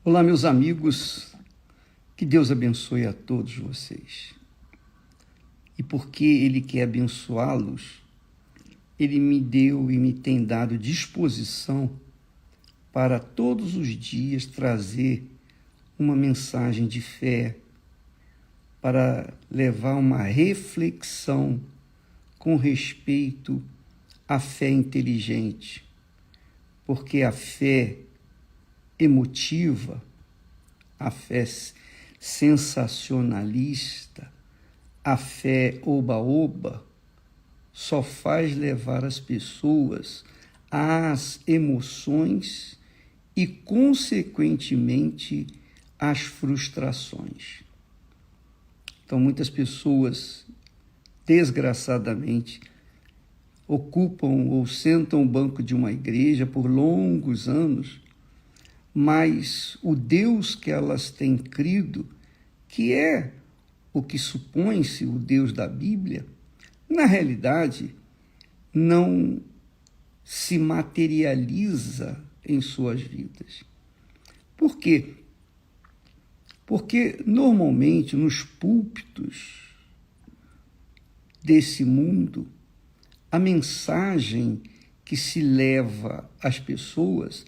Olá, meus amigos, que Deus abençoe a todos vocês. E porque Ele quer abençoá-los, Ele me deu e me tem dado disposição para todos os dias trazer uma mensagem de fé, para levar uma reflexão com respeito à fé inteligente, porque a fé emotiva, a fé sensacionalista, a fé oba-oba, só faz levar as pessoas às emoções e, consequentemente, às frustrações. Então, muitas pessoas, desgraçadamente, ocupam ou sentam o banco de uma igreja por longos anos, mas o Deus que elas têm crido, que é o que supõe-se o Deus da Bíblia, na realidade, não se materializa em suas vidas. Por quê? Porque, normalmente, nos púlpitos desse mundo, a mensagem que se leva às pessoas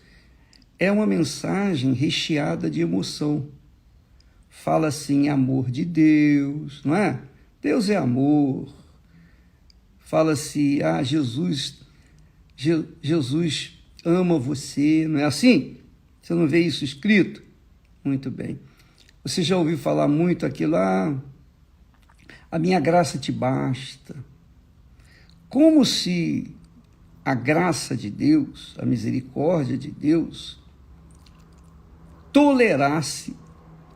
é uma mensagem recheada de emoção. Fala assim, amor de Deus, não é? Deus é amor. Fala-se, Jesus ama você, não é assim? Você não vê isso escrito? Muito bem. Você já ouviu falar muito aquilo, a minha graça te basta. Como se a graça de Deus, a misericórdia de Deus, tolerasse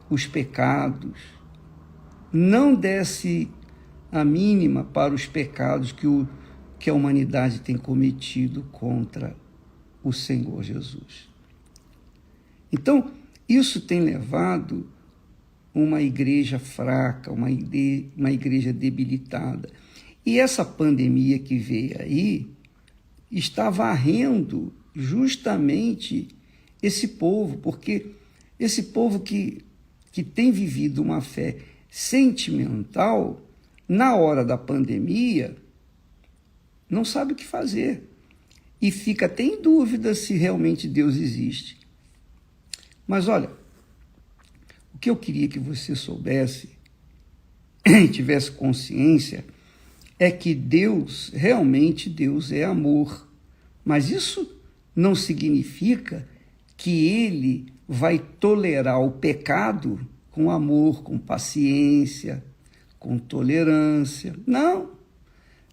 os pecados, não desse a mínima para os pecados que a humanidade tem cometido contra o Senhor Jesus. Então, isso tem levado uma igreja fraca, uma igreja debilitada. E essa pandemia que veio aí está varrendo justamente esse povo, porque esse povo que tem vivido uma fé sentimental, na hora da pandemia, não sabe o que fazer. E fica até em dúvida se realmente Deus existe. Mas olha, o que eu queria que você soubesse e tivesse consciência é que Deus, realmente Deus é amor. Mas isso não significa que Ele vai tolerar o pecado com amor, com paciência, com tolerância. Não.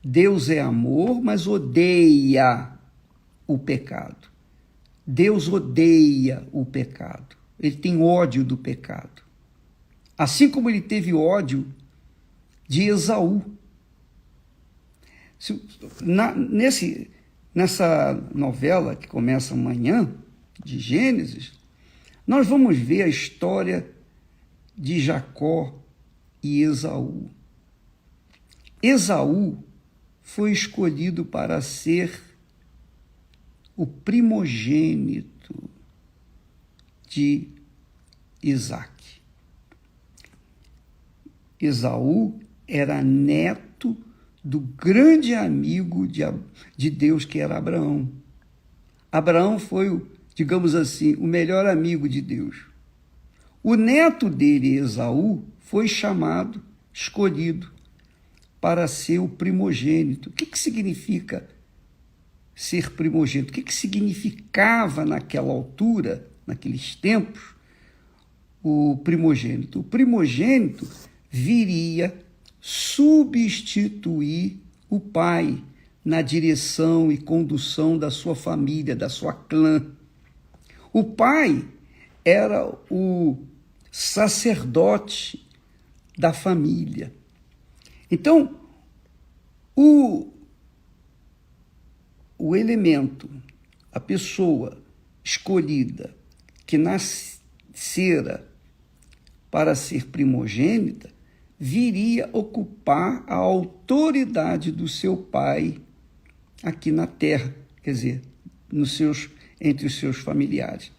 Deus é amor, mas odeia o pecado. Deus odeia o pecado. Ele tem ódio do pecado. Assim como ele teve ódio de Esaú. Nessa novela que começa amanhã, de Gênesis, nós vamos ver a história de Jacó e Esaú. Esaú foi escolhido para ser o primogênito de Isaac. Esaú era neto do grande amigo de Deus, que era Abraão. Abraão foi, digamos assim, o melhor amigo de Deus. O neto dele, Esaú, foi chamado, escolhido, para ser o primogênito. O que significa ser primogênito? O que significava naquela altura, naqueles tempos, o primogênito? O primogênito viria substituir o pai na direção e condução da sua família, da sua clã. O pai era o sacerdote da família. Então, o elemento, a pessoa escolhida que nascera para ser primogênita, viria ocupar a autoridade do seu pai aqui na terra, quer dizer, entre os seus familiares.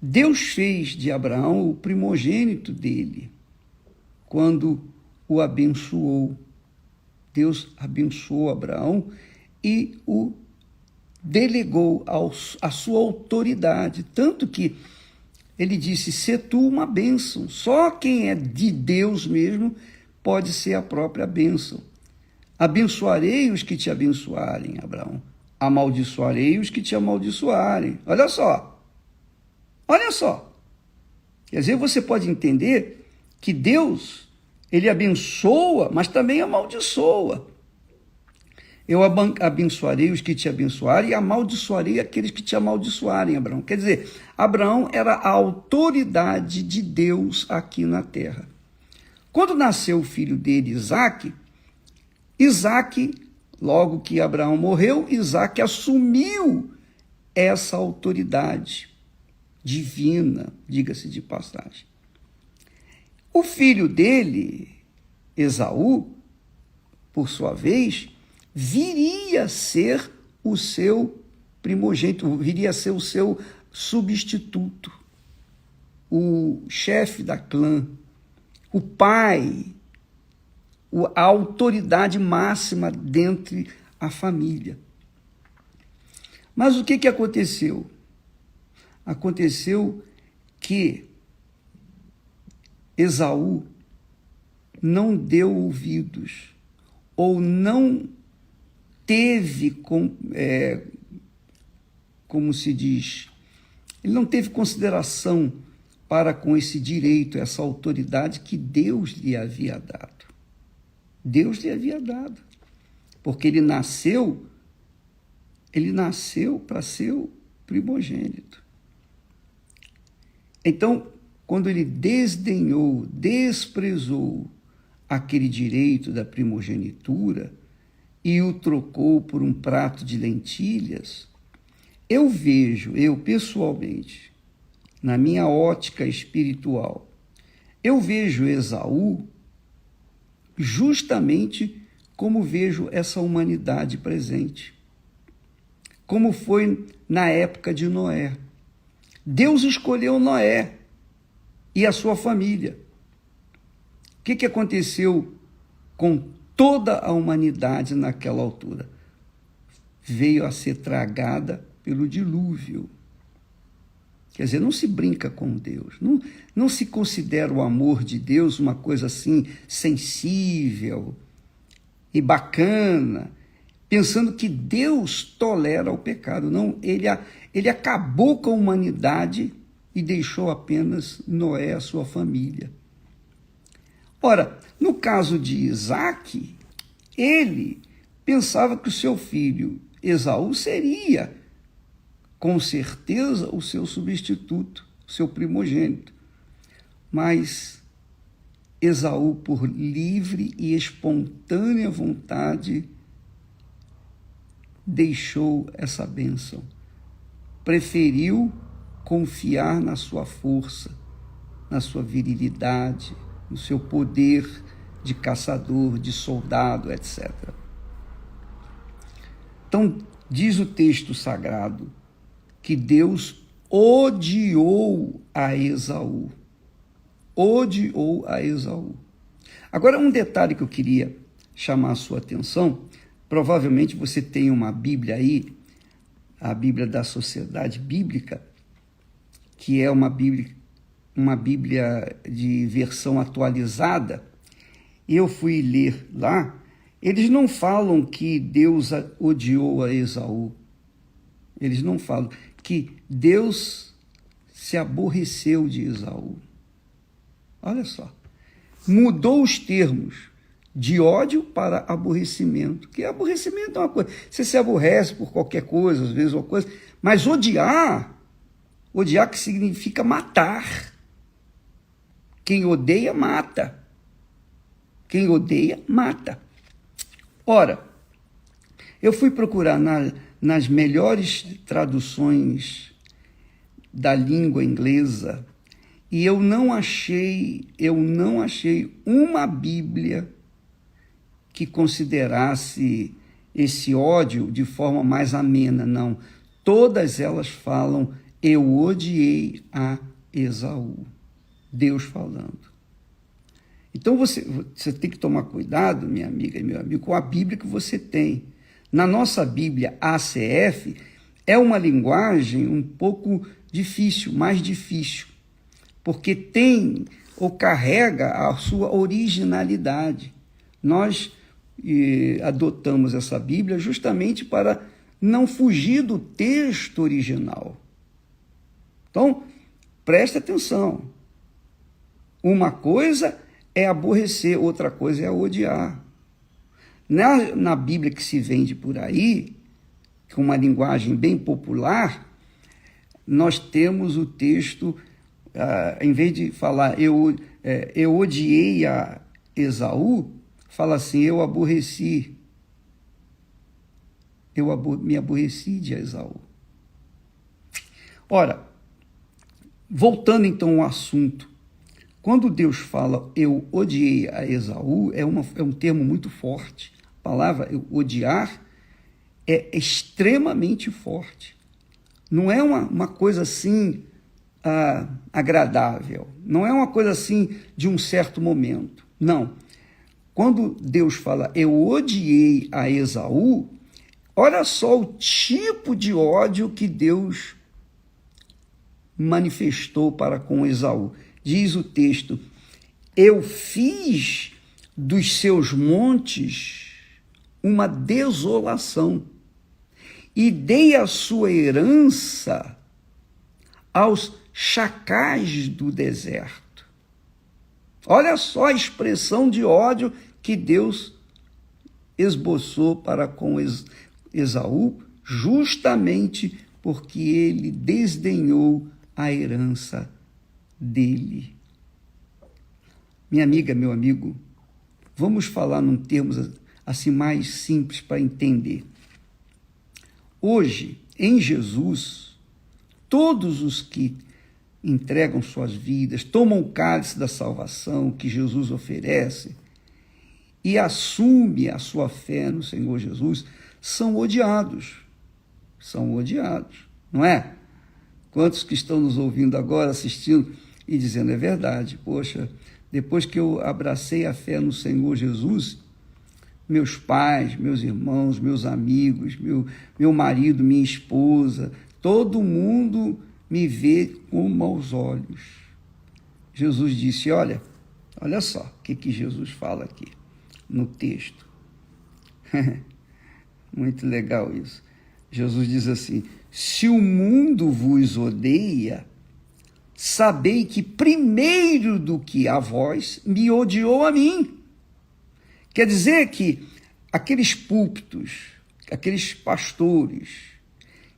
Deus fez de Abraão o primogênito dele, quando o abençoou. Deus abençoou Abraão e o delegou a sua autoridade, tanto que ele disse: "Sê tu uma bênção". Só quem é de Deus mesmo pode ser a própria bênção. Abençoarei os que te abençoarem, Abraão. Amaldiçoarei os que te amaldiçoarem. Olha só. Olha só. Quer dizer, você pode entender que Deus, ele abençoa, mas também amaldiçoa. Eu abençoarei os que te abençoarem e amaldiçoarei aqueles que te amaldiçoarem, Abraão. Quer dizer, Abraão era a autoridade de Deus aqui na terra. Quando nasceu o filho dele, Isaque, logo que Abraão morreu, Isaque assumiu essa autoridade divina, diga-se de passagem. O filho dele, Esaú, por sua vez, viria a ser o seu primogênito, viria a ser o seu substituto, o chefe da clã, o pai, a autoridade máxima dentre a família. Mas o que aconteceu? Aconteceu que Esaú não deu ouvidos, ou não teve, como se diz, ele não teve consideração para com esse direito, essa autoridade que Deus lhe havia dado. Deus lhe havia dado, porque ele nasceu para ser o primogênito. Então, quando ele desdenhou, desprezou aquele direito da primogenitura e o trocou por um prato de lentilhas, eu pessoalmente, na minha ótica espiritual, eu vejo Esaú justamente como vejo essa humanidade presente, como foi na época de Noé. Deus escolheu Noé e a sua família. O que aconteceu com toda a humanidade naquela altura? Veio a ser tragada pelo dilúvio. Quer dizer, não se brinca com Deus, não se considera o amor de Deus uma coisa assim sensível e bacana, pensando que Deus tolera o pecado. Não, ele acabou com a humanidade e deixou apenas Noé, a sua família. Ora, no caso de Isaque, ele pensava que o seu filho Esaú seria, com certeza, o seu substituto, o seu primogênito. Mas Esaú, por livre e espontânea vontade, deixou essa bênção. Preferiu confiar na sua força, na sua virilidade, no seu poder de caçador, de soldado, etc. Então, diz o texto sagrado que Deus odiou a Esaú. Odiou a Esaú. Agora, um detalhe que eu queria chamar a sua atenção, provavelmente você tem uma Bíblia aí, a Bíblia da Sociedade Bíblica, que é uma Bíblia de versão atualizada, e eu fui ler lá, eles não falam que Deus odiou a Esaú. Eles não falam que Deus se aborreceu de Esaú. Olha só. Mudou os termos de ódio para aborrecimento. Que aborrecimento é uma coisa. Você se aborrece por qualquer coisa, às vezes, uma coisa. Mas odiar que significa matar. Quem odeia, mata. Quem odeia, mata. Ora, eu fui procurar nas melhores traduções da língua inglesa e eu não achei uma Bíblia que considerasse esse ódio de forma mais amena, não. Todas elas falam eu odiei a Esaú. Deus falando. Então você tem que tomar cuidado, minha amiga e meu amigo, com a Bíblia que você tem. Na nossa Bíblia ACF, é uma linguagem um pouco difícil, mais difícil, porque tem ou carrega a sua originalidade. Nós adotamos essa Bíblia justamente para não fugir do texto original. Então, preste atenção. Uma coisa é aborrecer, outra coisa é odiar. Na Bíblia que se vende por aí, com uma linguagem bem popular, nós temos o texto, em vez de falar eu odiei a Esaú, fala assim, eu aborreci. Me aborreci de Esaú. Ora, voltando então ao assunto, quando Deus fala eu odiei a Esaú, é um termo muito forte. A palavra odiar é extremamente forte. Não é uma coisa assim agradável. Não é uma coisa assim de um certo momento. Não. Quando Deus fala eu odiei a Esaú, olha só o tipo de ódio que Deus manifestou para com Esaú. Diz o texto, eu fiz dos seus montes uma desolação e dei a sua herança aos chacais do deserto. Olha só a expressão de ódio que Deus esboçou para com Esaú, justamente porque ele desdenhou a herança dele. Minha amiga, meu amigo, vamos falar num termos assim mais simples para entender. Hoje, em Jesus, todos os que entregam suas vidas, tomam o cálice da salvação que Jesus oferece e assumem a sua fé no Senhor Jesus, são odiados. São odiados, não é? Quantos que estão nos ouvindo agora, assistindo e dizendo, é verdade, poxa, depois que eu abracei a fé no Senhor Jesus, meus pais, meus irmãos, meus amigos, meu marido, minha esposa, todo mundo me vê com maus olhos. Jesus disse, olha só o que Jesus fala aqui no texto. Muito legal isso. Jesus diz assim, se o mundo vos odeia, sabei que primeiro do que a vós, me odiou a mim. Quer dizer que aqueles púlpitos, aqueles pastores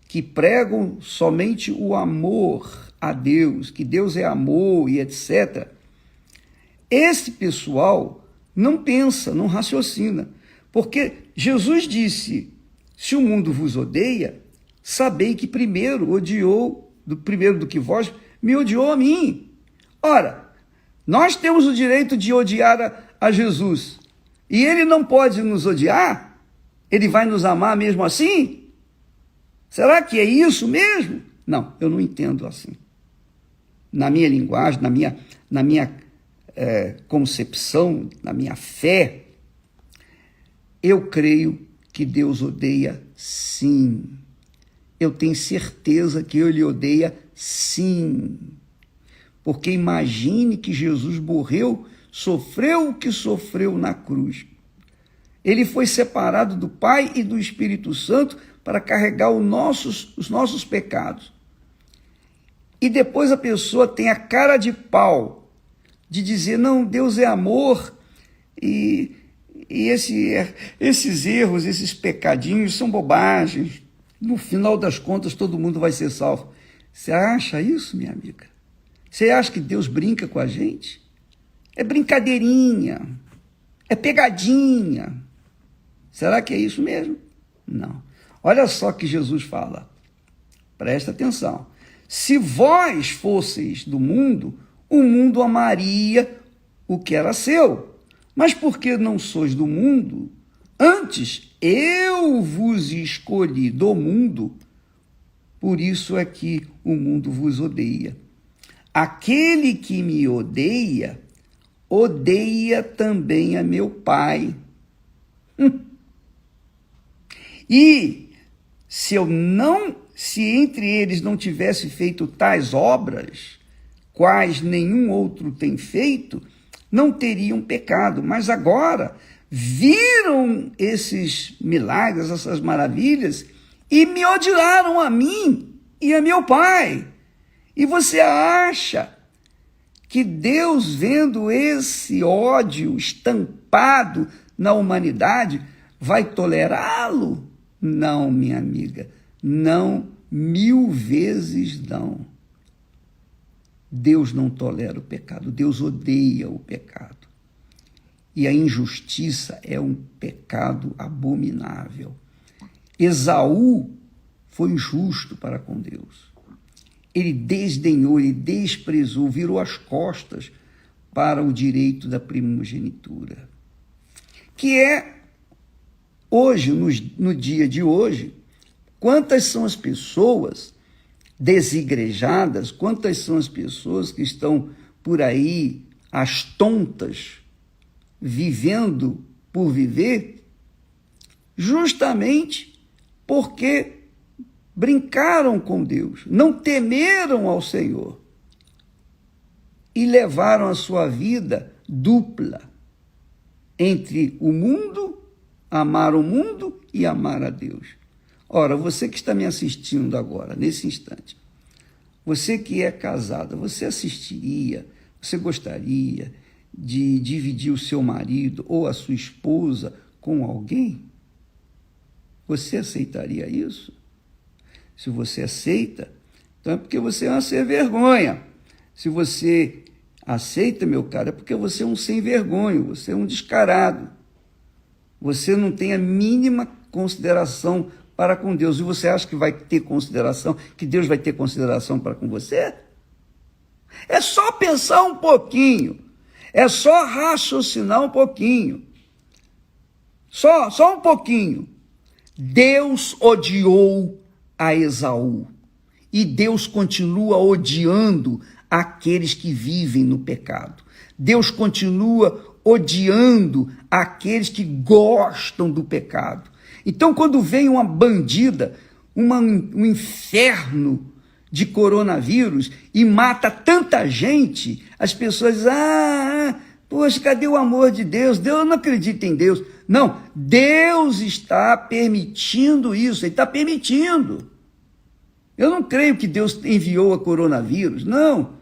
que pregam somente o amor a Deus, que Deus é amor e etc., esse pessoal não pensa, não raciocina, porque Jesus disse, se o mundo vos odeia, sabei que primeiro do que vós, me odiou a mim. Ora, nós temos o direito de odiar a Jesus, e ele não pode nos odiar? Ele vai nos amar mesmo assim? Será que é isso mesmo? Não, eu não entendo assim. Na minha linguagem, na minha concepção, na minha fé, eu creio que Deus odeia sim. Eu tenho certeza que Ele odeia sim. Porque imagine que Jesus morreu, sofreu o que sofreu na cruz. Ele foi separado do Pai e do Espírito Santo para carregar os nossos pecados. E depois a pessoa tem a cara de pau de dizer, não, Deus é amor e esses erros, esses pecadinhos são bobagens. No final das contas, todo mundo vai ser salvo. Você acha isso, minha amiga? Você acha que Deus brinca com a gente? É brincadeirinha, é pegadinha. Será que é isso mesmo? Não. Olha só que Jesus fala. Presta atenção. Se vós fosseis do mundo, o mundo amaria o que era seu. Mas porque não sois do mundo, antes eu vos escolhi do mundo, por isso é que o mundo vos odeia. Aquele que me odeia, odeia também a meu Pai. E se entre eles não tivesse feito tais obras, quais nenhum outro tem feito, não teriam pecado. Mas agora viram esses milagres, essas maravilhas, e me odiaram a mim e a meu Pai. E você acha que Deus, vendo esse ódio estampado na humanidade, vai tolerá-lo? Não, minha amiga, não, 1000 vezes não. Deus não tolera o pecado, Deus odeia o pecado. E a injustiça é um pecado abominável. Esaú foi injusto para com Deus. Ele desdenhou, ele desprezou, virou as costas para o direito da primogenitura. Que é, hoje, no dia de hoje, quantas são as pessoas desigrejadas, quantas são as pessoas que estão por aí, as tontas, vivendo por viver, justamente porque brincaram com Deus, não temeram ao Senhor e levaram a sua vida dupla entre o mundo, amar o mundo e amar a Deus. Ora, você que está me assistindo agora, nesse instante, você que é casada, você assistiria, você gostaria de dividir o seu marido ou a sua esposa com alguém? Você aceitaria isso? Se você aceita, então é porque você é uma sem vergonha. Se você aceita, meu caro, é porque você é um sem vergonha, você é um descarado. Você não tem a mínima consideração para com Deus. E você acha que vai ter consideração, que Deus vai ter consideração para com você? É só pensar um pouquinho. É só raciocinar um pouquinho. Só um pouquinho. Deus odiou a Esaú. E Deus continua odiando aqueles que vivem no pecado. Deus continua odiando aqueles que gostam do pecado. Então, quando vem uma bandida, um inferno de coronavírus e mata tanta gente, as pessoas dizem, poxa, cadê o amor de Deus? Deus não acredita em Deus. Não, Deus está permitindo isso, Ele está permitindo. Eu não creio que Deus enviou a coronavírus, não.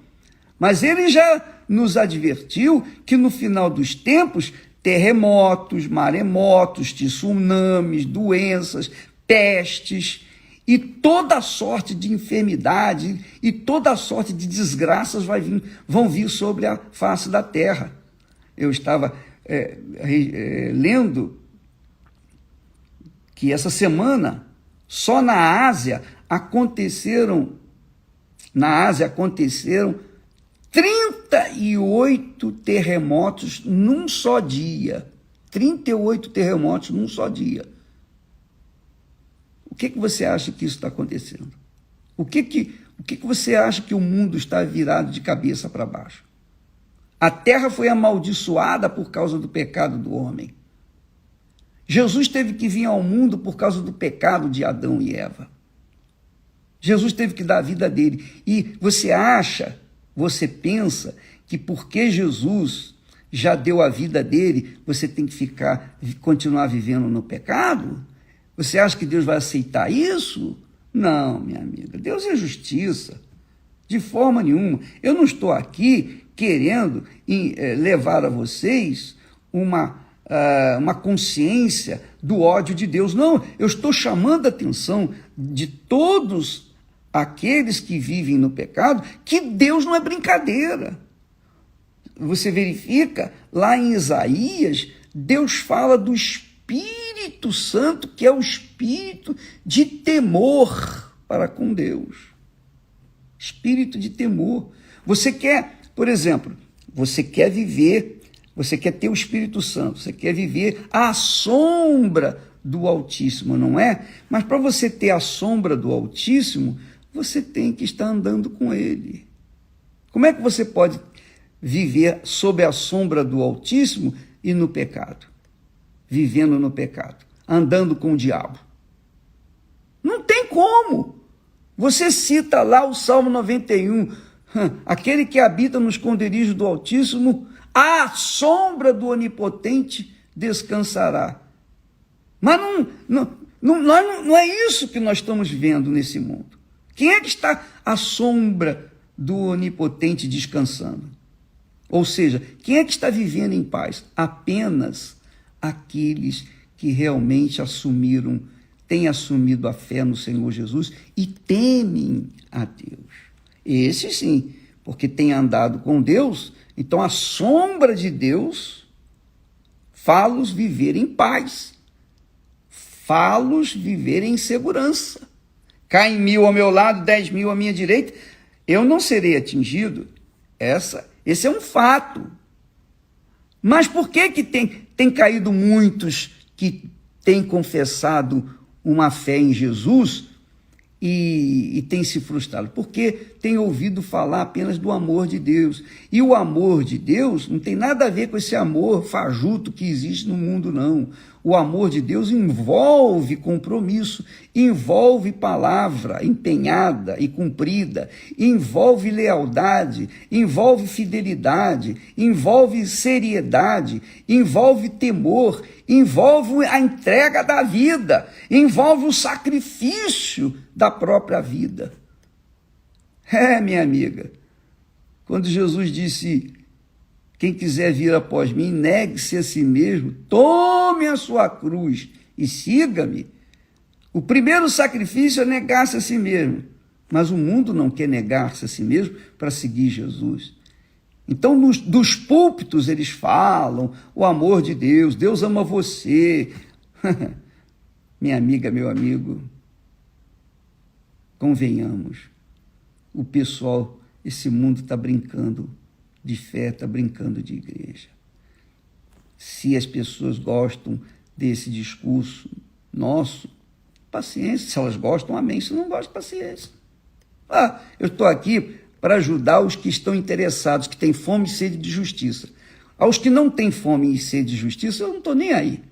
Mas Ele já nos advertiu que no final dos tempos, terremotos, maremotos, tsunamis, doenças, pestes e toda sorte de enfermidade e toda sorte de desgraças vão vir sobre a face da terra. Eu estava lendo que essa semana, só na Ásia aconteceram 38 terremotos num só dia. 38 terremotos num só dia. O que você acha que isso está acontecendo? O que você acha que o mundo está virado de cabeça para baixo? A terra foi amaldiçoada por causa do pecado do homem. Jesus teve que vir ao mundo por causa do pecado de Adão e Eva. Jesus teve que dar a vida dele. E você pensa que porque Jesus já deu a vida dele, você tem que continuar vivendo no pecado? Você acha que Deus vai aceitar isso? Não, minha amiga. Deus é justiça. De forma nenhuma. Eu não estou aqui querendo levar a vocês uma consciência do ódio de Deus. Não, eu estou chamando a atenção de todos aqueles que vivem no pecado, que Deus não é brincadeira. Você verifica, lá em Isaías, Deus fala do Espírito Santo, que é o espírito de temor para com Deus. Espírito de temor. Você quer, por exemplo, você quer ter o Espírito Santo, você quer viver à sombra do Altíssimo, não é? Mas para você ter a sombra do Altíssimo, você tem que estar andando com Ele. Como é que você pode viver sob a sombra do Altíssimo e no pecado? Vivendo no pecado, andando com o diabo. Não tem como. Você cita lá o Salmo 91, aquele que habita no esconderijo do Altíssimo, à sombra do Onipotente descansará. Mas não é isso que nós estamos vendo nesse mundo. Quem é que está à sombra do Onipotente descansando? Ou seja, quem é que está vivendo em paz? Apenas aqueles que realmente têm assumido a fé no Senhor Jesus e temem a Deus. Esses sim, porque têm andado com Deus, então a sombra de Deus fá-los viver em paz, fá-los viver em segurança. Caem 1.000 ao meu lado, 10.000 à minha direita, eu não serei atingido. Esse é um fato. Mas por que tem caído muitos que têm confessado uma fé em Jesus e têm se frustrado? Porque têm ouvido falar apenas do amor de Deus. E o amor de Deus não tem nada a ver com esse amor fajuto que existe no mundo, não. O amor de Deus envolve compromisso, envolve palavra empenhada e cumprida, envolve lealdade, envolve fidelidade, envolve seriedade, envolve temor, envolve a entrega da vida, envolve o sacrifício da própria vida. Minha amiga, quando Jesus disse: quem quiser vir após mim, negue-se a si mesmo, tome a sua cruz e siga-me. O primeiro sacrifício é negar-se a si mesmo, mas o mundo não quer negar-se a si mesmo para seguir Jesus. Então, dos púlpitos eles falam o amor de Deus, Deus ama você. Minha amiga, meu amigo, convenhamos, o pessoal, esse mundo está brincando de fé, está brincando de igreja. Se as pessoas gostam desse discurso nosso, paciência. Se elas gostam, amém. Se não gostam, paciência. Eu estou aqui para ajudar os que estão interessados, que têm fome e sede de justiça. Aos que não têm fome e sede de justiça, eu não estou nem aí.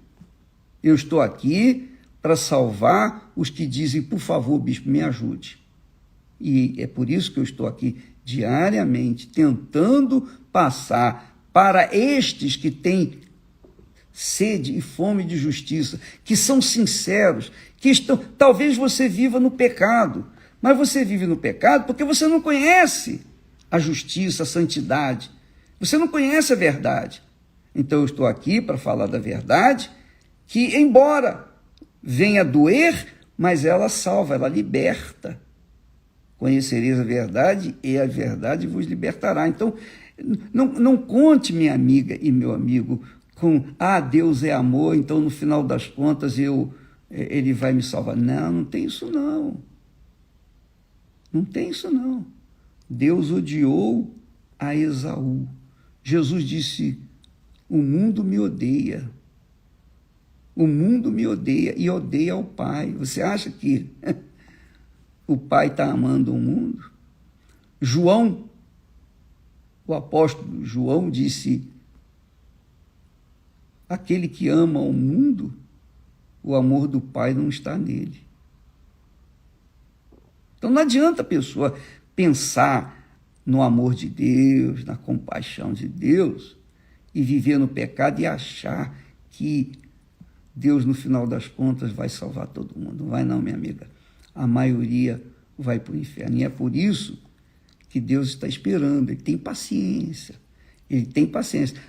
Eu estou aqui para salvar os que dizem: por favor, bispo, me ajude. E é por isso que eu estou aqui diariamente tentando passar para estes que têm sede e fome de justiça, que são sinceros, que estão... Talvez você viva no pecado, mas você vive no pecado porque você não conhece a justiça, a santidade. Você não conhece a verdade. Então eu estou aqui para falar da verdade, que embora venha doer, mas ela salva, ela liberta. Conhecereis a verdade e a verdade vos libertará. Então, não conte, minha amiga e meu amigo, com Deus é amor, então no final das contas ele vai me salvar. Não tem isso não. Não tem isso não. Deus odiou a Esaú. Jesus disse: o mundo me odeia. O mundo me odeia e odeia o Pai. Você acha que o Pai está amando o mundo? João, o apóstolo João disse: aquele que ama o mundo, o amor do Pai não está nele. Então não adianta a pessoa pensar no amor de Deus, na compaixão de Deus, e viver no pecado e achar que Deus, no final das contas, vai salvar todo mundo. Não vai não, minha amiga. A maioria vai para o inferno. E é por isso que Deus está esperando. Ele tem paciência. Ele tem paciência.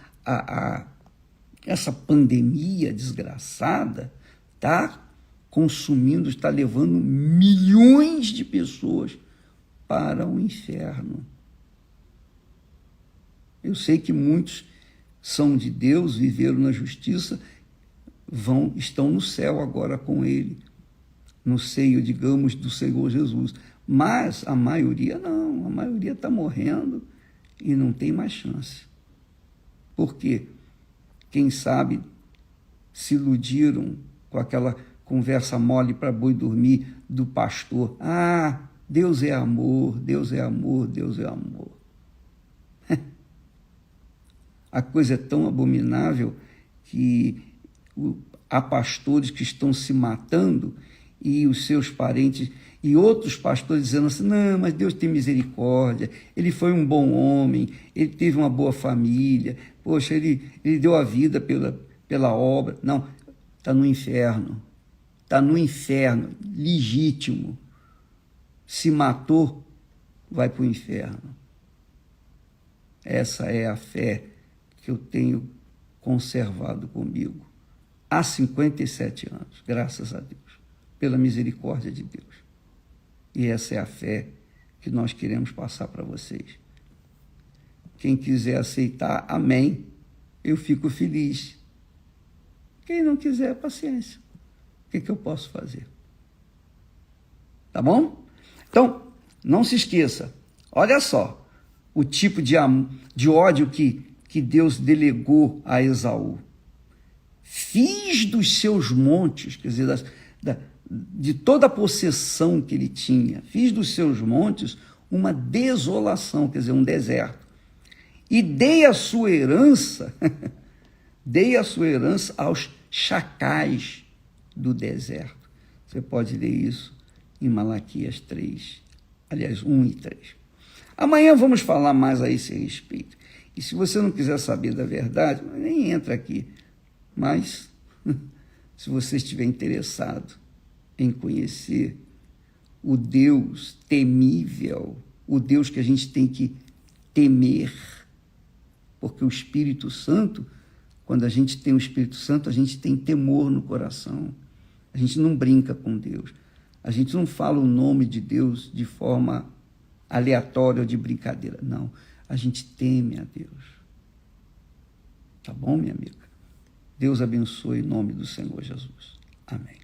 Essa pandemia desgraçada está consumindo, está levando milhões de pessoas para o inferno. Eu sei que muitos são de Deus, viveram na justiça, estão no céu agora com Ele, no seio, digamos, do Senhor Jesus. Mas a maioria não, a maioria está morrendo e não tem mais chance. Por quê? Quem sabe se iludiram com aquela conversa mole para boi dormir do pastor. Ah, Deus é amor, Deus é amor, Deus é amor. A coisa é tão abominável que há pastores que estão se matando e os seus parentes e outros pastores dizendo assim, não, mas Deus tem misericórdia, ele foi um bom homem, ele teve uma boa família, poxa, ele deu a vida pela obra. Não, está no inferno, legítimo. Se matou, vai para o inferno. Essa é a fé que eu tenho conservado comigo há 57 anos, graças a Deus, pela misericórdia de Deus. E essa é a fé que nós queremos passar para vocês. Quem quiser aceitar, amém, eu fico feliz. Quem não quiser, paciência. O que eu posso fazer? Tá bom? Então, não se esqueça, olha só, o tipo de ódio que Deus delegou a Esaú. Fiz dos seus montes, quer dizer, de toda a possessão que ele tinha, fiz dos seus montes uma desolação, quer dizer, um deserto. E dei a sua herança aos chacais do deserto. Você pode ler isso em Malaquias 3, aliás, 1 e 3. Amanhã vamos falar mais a esse respeito. E se você não quiser saber da verdade, nem entra aqui. Mas, se você estiver interessado em conhecer o Deus temível, o Deus que a gente tem que temer, porque o Espírito Santo, quando a gente tem o Espírito Santo, a gente tem temor no coração. A gente não brinca com Deus. A gente não fala o nome de Deus de forma aleatória ou de brincadeira. Não, a gente teme a Deus. Tá bom, minha amiga? Deus abençoe em nome do Senhor Jesus. Amém.